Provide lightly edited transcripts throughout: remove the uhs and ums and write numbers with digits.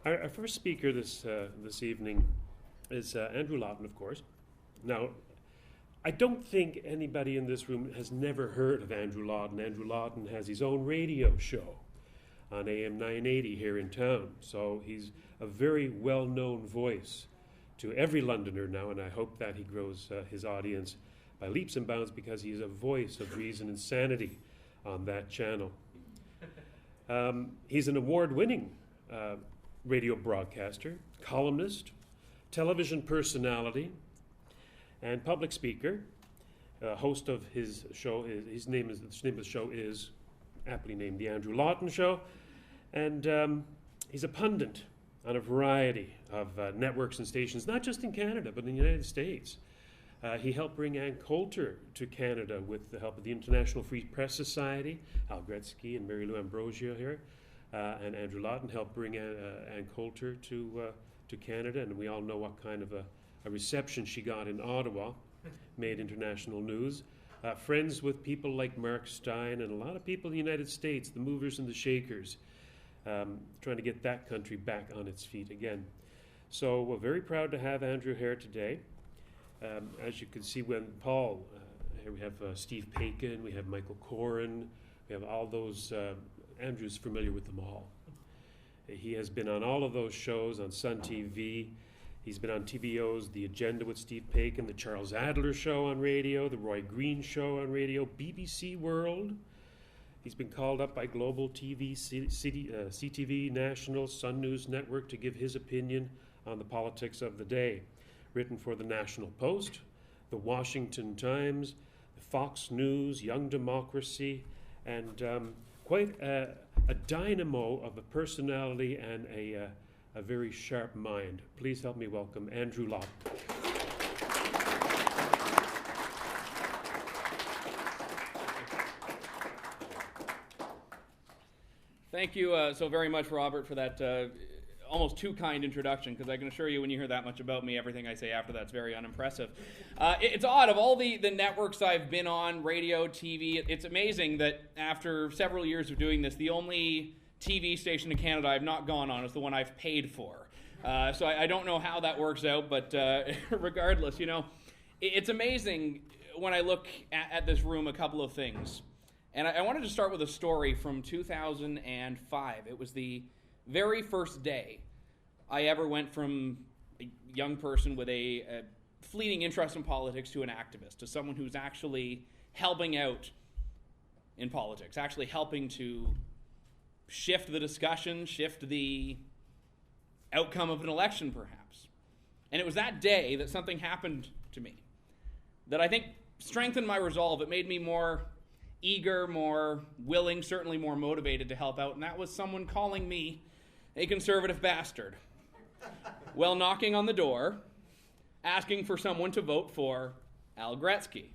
Our first speaker this evening is Andrew Lawton, of course. Now, I don't think anybody in this room has never heard of Andrew Lawton. Andrew Lawton has his own radio show on AM 980 here in town, so he's a very well-known voice to every Londoner now, and I hope that he grows his audience by leaps and bounds because he's a voice of reason and sanity on that channel. He's an award-winning radio broadcaster, columnist, television personality, and public speaker. Host of his show the name of the show is aptly named The Andrew Lawton Show, and he's a pundit on a variety of networks and stations, not just in Canada, but in the United States. He helped bring Ann Coulter to Canada with the help of the International Free Press Society, Al Gretzky and Mary Lou Ambrosio here, and Andrew Lawton helped bring Ann Coulter to Canada, and we all know what kind of a reception she got in Ottawa, made international news. Friends with people like Mark Stein and a lot of people in the United States, the movers and the shakers, trying to get that country back on its feet again. So we're very proud to have Andrew here today. As you can see, when Paul, here we have Steve Paikin, we have Michael Corrin, we have all those, Andrew's familiar with them all. He has been on all of those shows on Sun TV. He's been on TVO's The Agenda with Steve Paikin, the Charles Adler Show on radio, the Roy Green Show on radio, BBC World. He's been called up by Global TV, CTV, National, Sun News Network to give his opinion on the politics of the day. Written for the National Post, the Washington Times, the Fox News, Young Democracy, and quite a dynamo of a personality and a very sharp mind. Please help me welcome Andrew Lawton. Thank you so very much, Robert, for that almost too kind introduction, because I can assure you when you hear that much about me, everything I say after that's very unimpressive. It's odd, of all the networks I've been on, radio, TV, it's amazing that after several years of doing this, the only TV station in Canada I've not gone on is the one I've paid for. So I don't know how that works out, but regardless, you know, it's amazing when I look at this room, a couple of things. And I wanted to start with a story from 2005. It was the very first day I ever went from a young person with a fleeting interest in politics to an activist, to someone who's actually helping out in politics, actually helping to shift the discussion, shift the outcome of an election, perhaps. And it was that day that something happened to me that I think strengthened my resolve. It made me more eager, more willing, certainly more motivated to help out, and that was someone calling me a conservative bastard while knocking on the door, asking for someone to vote for Al Gretzky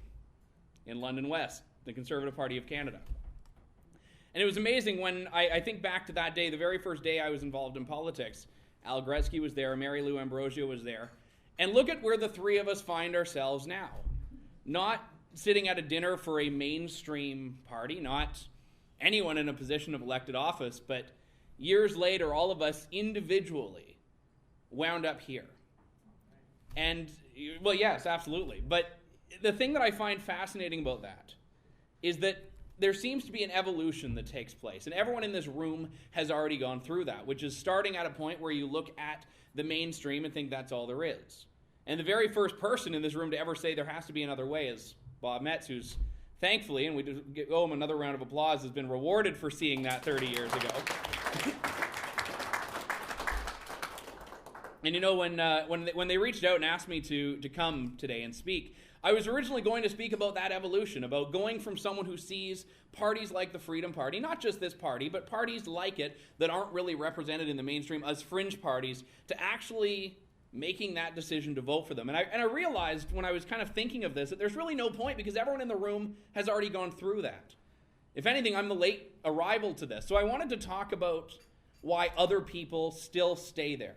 in London West, the Conservative Party of Canada. And it was amazing when I think back to that day, the very first day I was involved in politics. Al Gretzky was there, Mary Lou Ambrosio was there, and look at where the three of us find ourselves now. Not sitting at a dinner for a mainstream party, not anyone in a position of elected office, but years later, all of us individually wound up here. And, well, yes, absolutely. But the thing that I find fascinating about that is that there seems to be an evolution that takes place. And everyone in this room has already gone through that, which is starting at a point where you look at the mainstream and think that's all there is. And the very first person in this room to ever say there has to be another way is Bob Metz, who's thankfully, and we owe him another round of applause, has been rewarded for seeing that 30 years ago. And you know, when they reached out and asked me to come today and speak, I was originally going to speak about that evolution, about going from someone who sees parties like the Freedom Party, not just this party, but parties like it that aren't really represented in the mainstream as fringe parties, to actually making that decision to vote for them. And I realized when I was kind of thinking of this that there's really no point, because everyone in the room has already gone through that. If anything, I'm the late arrival to this. So I wanted to talk about why other people still stay there,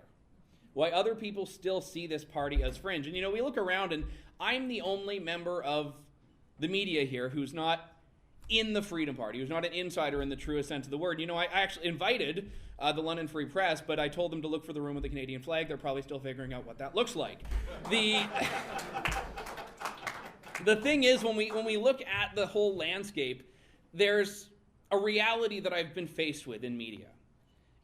why other people still see this party as fringe. And you know, we look around and I'm the only member of the media here who's not in the Freedom Party. He was not an insider in the truest sense of the word. You know, I actually invited the London Free Press, but I told them to look for the room with the Canadian flag. They're probably still figuring out what that looks like. The thing is, when we look at the whole landscape, there's a reality that I've been faced with in media.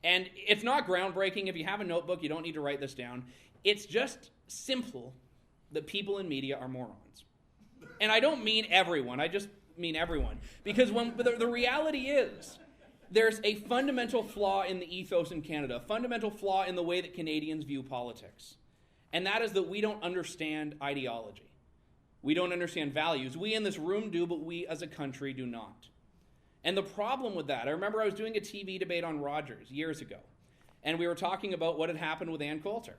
And it's not groundbreaking. If you have a notebook, you don't need to write this down. It's just simple that people in media are morons. And I don't mean everyone. I just mean everyone. Because the reality is, there's a fundamental flaw in the ethos in Canada, a fundamental flaw in the way that Canadians view politics. And that is that we don't understand ideology. We don't understand values. We in this room do, but we as a country do not. And the problem with that, I remember I was doing a TV debate on Rogers years ago, and we were talking about what had happened with Ann Coulter.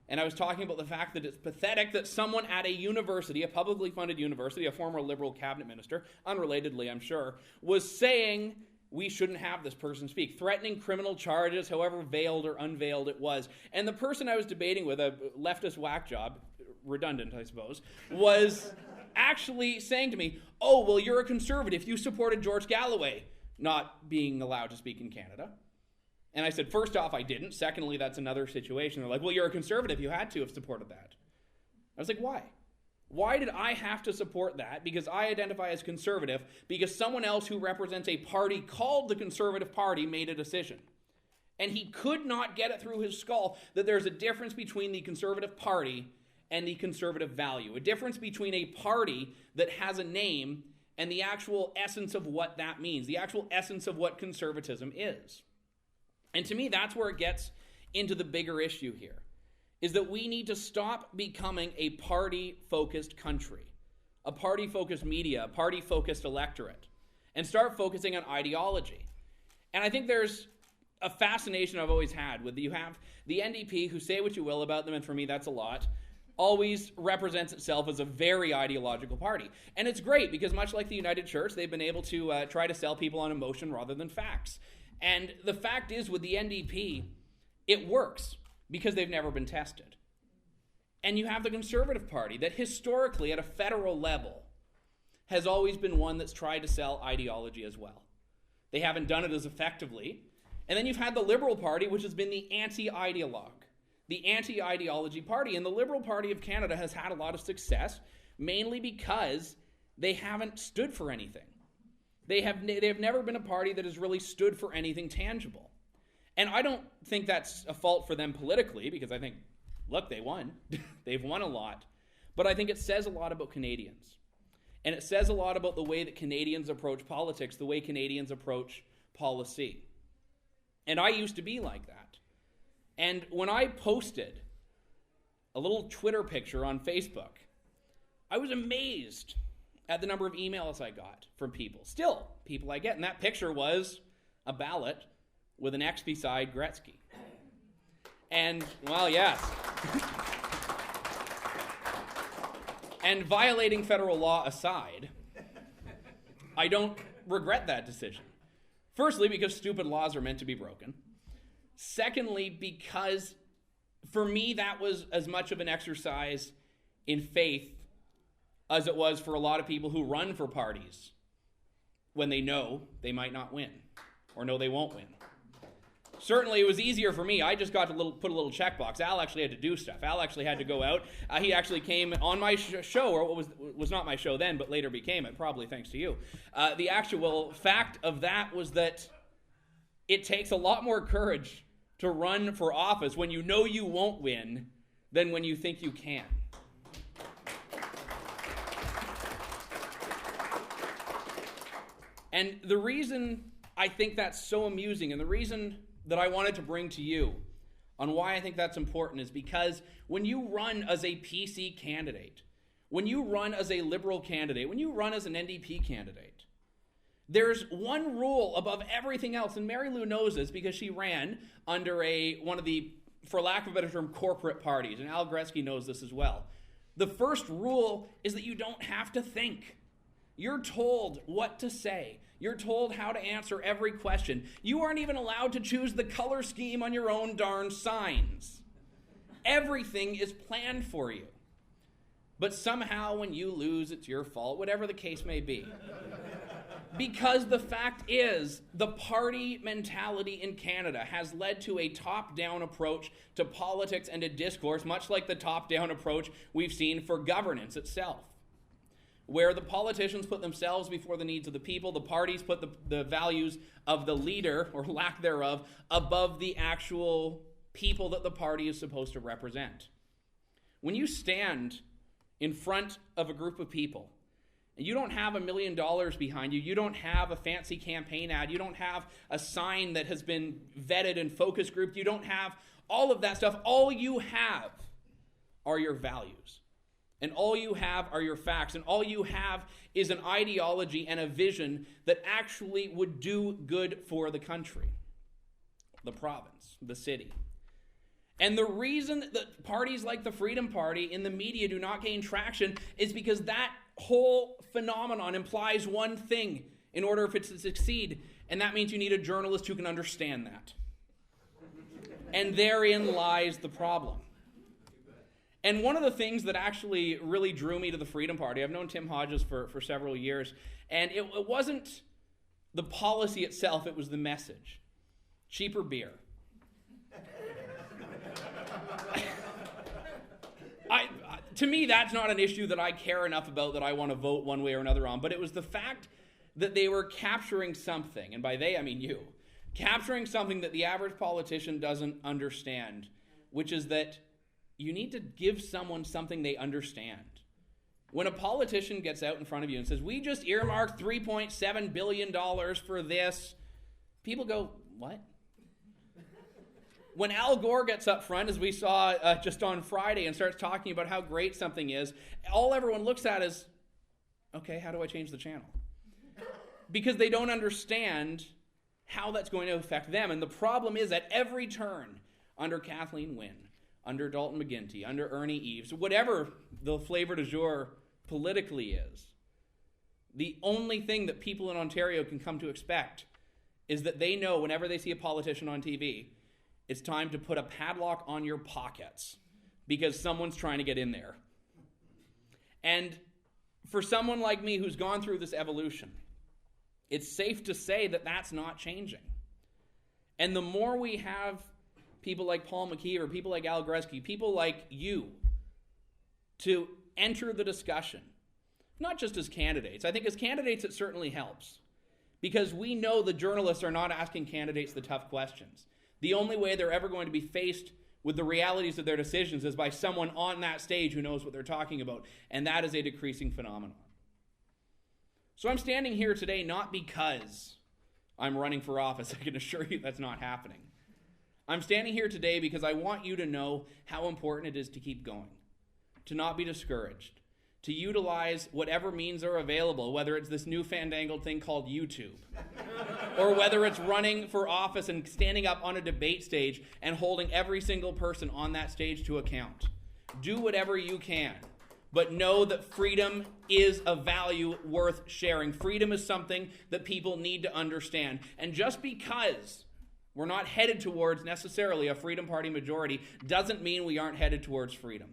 And I was talking about the fact that it's pathetic that someone at a university, a publicly funded university, a former Liberal cabinet minister, unrelatedly I'm sure, was saying we shouldn't have this person speak, threatening criminal charges, however veiled or unveiled it was. And the person I was debating with, a leftist whack job, redundant I suppose, was actually saying to me, oh, well, you're a conservative. You supported George Galloway not being allowed to speak in Canada. And I said, first off, I didn't. Secondly, that's another situation. They're like, well, you're a conservative. You had to have supported that. I was like, why? Why did I have to support that? Because I identify as conservative, because someone else who represents a party called the Conservative Party made a decision. And he could not get it through his skull that there's a difference between the Conservative Party and the conservative value, a difference between a party that has a name and the actual essence of what that means, the actual essence of what conservatism is. And to me, that's where it gets into the bigger issue here, is that we need to stop becoming a party-focused country, a party-focused media, a party-focused electorate, and start focusing on ideology. And I think there's a fascination I've always had with you have the NDP, who, say what you will about them, and for me that's a lot, always represents itself as a very ideological party. And it's great because much like the United Church, they've been able to try to sell people on emotion rather than facts. And the fact is, with the NDP, it works because they've never been tested. And you have the Conservative Party that historically at a federal level has always been one that's tried to sell ideology as well. They haven't done it as effectively. And then you've had the Liberal Party, which has been the anti-ideologue, the anti-ideology party. And the Liberal Party of Canada has had a lot of success, mainly because they haven't stood for anything. They have never been a party that has really stood for anything tangible. And I don't think that's a fault for them politically, because I think, look, they won. They've won a lot. But I think it says a lot about Canadians. And it says a lot about the way that Canadians approach politics, the way Canadians approach policy. And I used to be like that. And when I posted a little Twitter picture on Facebook, I was amazed at the number of emails I got from people. Still, people I get. And that picture was a ballot with an X beside Gretzky. And, well, yes. And violating federal law aside, I don't regret that decision. Firstly, because stupid laws are meant to be broken. Secondly, because for me, that was as much of an exercise in faith as it was for a lot of people who run for parties when they know they might not win or know they won't win. Certainly, it was easier for me. I just got to put a little checkbox. Al actually had to do stuff. Al actually had to go out. He actually came on my show, or what was not my show then, but later became it, probably thanks to you. The actual fact of that was that it takes a lot more courage to run for office when you know you won't win than when you think you can. And the reason I think that's so amusing, and the reason that I wanted to bring to you on why I think that's important, is because when you run as a PC candidate, when you run as a Liberal candidate, when you run as an NDP candidate, there's one rule above everything else, and Mary Lou knows this because she ran under one of the, for lack of a better term, corporate parties, and Al Gretzky knows this as well. The first rule is that you don't have to think. You're told what to say. You're told how to answer every question. You aren't even allowed to choose the color scheme on your own darn signs. Everything is planned for you. but somehow when you lose, it's your fault, whatever the case may be. Because the fact is, the party mentality in Canada has led to a top-down approach to politics and to discourse, much like the top-down approach we've seen for governance itself, where the politicians put themselves before the needs of the people, the parties put the values of the leader, or lack thereof, above the actual people that the party is supposed to represent. When you stand in front of a group of people, and you don't have $1 million behind you, you don't have a fancy campaign ad, you don't have a sign that has been vetted and focus grouped, you don't have all of that stuff. All you have are your values. And all you have are your facts. And all you have is an ideology and a vision that actually would do good for the country, the province, the city. And the reason that parties like the Freedom Party in the media do not gain traction is because that whole phenomenon implies one thing in order for it to succeed, and that means you need a journalist who can understand that. And therein lies the problem. And one of the things that actually really drew me to the Freedom Party, I've known Tim Hodges for several years, and it wasn't the policy itself, it was the message. Cheaper beer. To me, that's not an issue that I care enough about that I want to vote one way or another on, but it was the fact that they were capturing something, and by they I mean you, capturing something that the average politician doesn't understand, which is that you need to give someone something they understand. When a politician gets out in front of you and says, we just earmarked $3.7 billion for this, people go, what? When Al Gore gets up front, as we saw just on Friday, and starts talking about how great something is, all everyone looks at is, okay, how do I change the channel? Because they don't understand how that's going to affect them. And the problem is at every turn, under Kathleen Wynne, under Dalton McGuinty, under Ernie Eves, whatever the flavor du jour politically is, the only thing that people in Ontario can come to expect is that they know whenever they see a politician on TV, it's time to put a padlock on your pockets because someone's trying to get in there. And for someone like me who's gone through this evolution, it's safe to say that that's not changing. And the more we have people like Paul McKeever, people like Al Gretzky, people like you to enter the discussion, not just as candidates. I think as candidates it certainly helps because we know the journalists are not asking candidates the tough questions. The only way they're ever going to be faced with the realities of their decisions is by someone on that stage who knows what they're talking about, and that is a decreasing phenomenon. So I'm standing here today not because I'm running for office. I can assure you that's not happening. I'm standing here today because I want you to know how important it is to keep going, to not be discouraged, to utilize whatever means are available, whether it's this new fandangled thing called YouTube, or whether it's running for office and standing up on a debate stage and holding every single person on that stage to account. Do whatever you can, but know that freedom is a value worth sharing. Freedom is something that people need to understand. And just because we're not headed towards necessarily a Freedom Party majority doesn't mean we aren't headed towards freedom.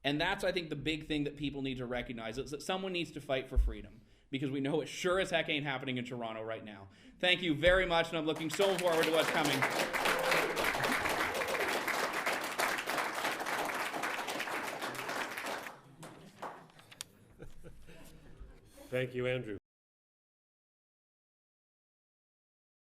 And that's, I think, the big thing that people need to recognize, is that someone needs to fight for freedom, because we know it sure as heck ain't happening in Toronto right now. Thank you very much, and I'm looking so forward to what's coming. Thank you, Andrew.